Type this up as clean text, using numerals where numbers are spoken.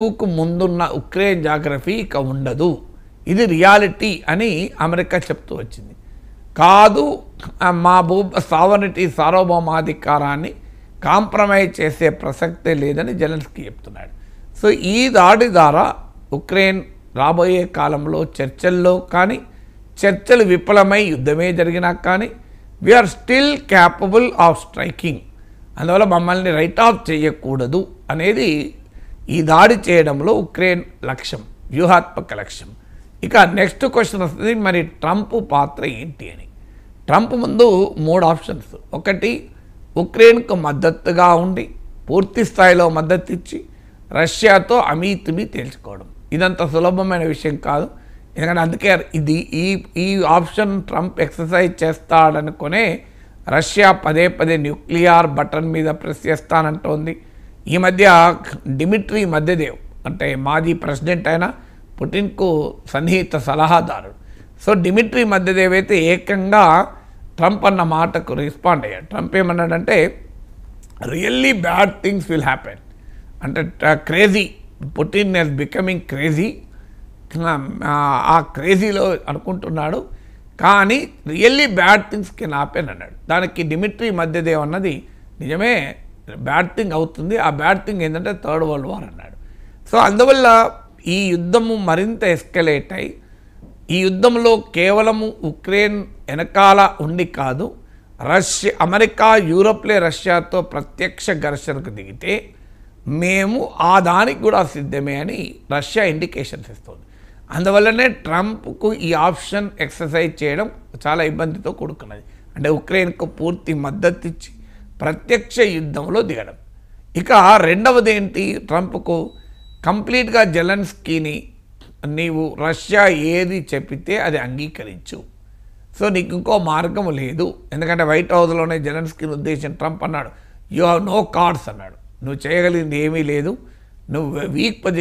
కు ముందున్న Ukraine geography ఇక ఉండదు, ఇది రియాలిటీ అని అమెరికా చెప్తూ వచ్చింది. కాదు, మా సావర్నిటీ సార్వభౌమాధికారాన్ని కాంప్రమైజ్ చేసే ప్రసక్తే లేదని జెలెన్స్కీ చెప్తున్నాడు. సో ఈ దాడి ద్వారా ఉక్రెయిన్ రాబోయే కాలంలో చర్చల్లో కానీ, చర్చలు విఫలమై యుద్ధమే జరిగినా కానీ we are still capable of striking, అందువల్ల మమ్మల్ని రైట్ ఆఫ్ చేయకూడదు అనేది ఈ దాడి చేయడంలో ఉక్రెయిన్ లక్ష్యం, వ్యూహాత్మక లక్ష్యం. ఇక నెక్స్ట్ క్వశ్చన్ వస్తుంది, మరి ట్రంప్ పాత్ర ఏంటి అని. ట్రంప్ ముందు 3 ఆప్షన్స్. ఒకటి, ఉక్రెయిన్కు మద్దతుగా ఉండి పూర్తి స్థాయిలో మద్దతు ఇచ్చి రష్యాతో అమీతుమి తేల్చుకోవడం. ఇదంత సులభమైన విషయం కాదు, ఎందుకంటే అందుకే ఇది ఈ ఆప్షన్ ట్రంప్ ఎక్సర్సైజ్ చేస్తాడనుకునే రష్యా పదే పదే న్యూక్లియర్ బటన్ మీద ప్రెస్ చేస్తానంటోంది. ఈ మధ్య డిమిట్రీ మెద్వెదేవ్ అంటే మాజీ ప్రెసిడెంట్ అయిన పుటిన్కు సన్నిహిత సలహాదారుడు. సో డిమిట్రీ మెద్వెదేవ్ అయితే ఏకంగా ట్రంప్ అన్న మాటకు రెస్పాండ్ అయ్యాడు. ట్రంప్ ఏమన్నాడంటే really bad things will happen, అంటే crazy, Putin is becoming crazy, ఆ క్రేజీలో అనుకుంటున్నాడు, కానీ really bad things can happen అన్నాడు. దానికి డిమిట్రీ మెద్వెదేవ్ అన్నది నిజమే, బ్యాడ్ థింగ్ అవుతుంది, ఆ బ్యాడ్ థింగ్ ఏంటంటే థర్డ్ వరల్డ్ వార్ అన్నాడు. సో అందువల్ల ఈ యుద్ధము మరింత ఎస్కలేట్ అయి, ఈ యుద్ధంలో కేవలము ఉక్రెయిన్ వెనకాల ఉండి కాదు, అమెరికా యూరోప్లే రష్యాతో ప్రత్యక్ష ఘర్షణకు దిగితే మేము ఆ దానికి కూడా సిద్ధమే అని రష్యా ఇండికేషన్స్ ఇస్తుంది. అందువల్లనే ట్రంప్కు ఈ ఆప్షన్ ఎక్సర్సైజ్ చేయడం చాలా ఇబ్బందితో కూడుకున్నది. అంటే ఉక్రెయిన్కు పూర్తి మద్దతు ఇచ్చి ప్రత్యక్ష యుద్ధంలో దిగడం. ఇక రెండవది ఏంటి, ట్రంప్కు కంప్లీట్గా జెలెన్స్కీని నీవు రష్యా ఏది చెప్పితే అది అంగీకరించు, సో నీకు ఇంకో మార్గం లేదు. ఎందుకంటే వైట్ హౌస్లోనే జెలెన్స్కీని ఉద్దేశించి ట్రంప్ అన్నాడు, యూ హ్యావ్ నో కార్డ్స్ అన్నాడు, నువ్వు చేయగలిగింది ఏమీ లేదు, నువ్వు వీక్ పొజిషన్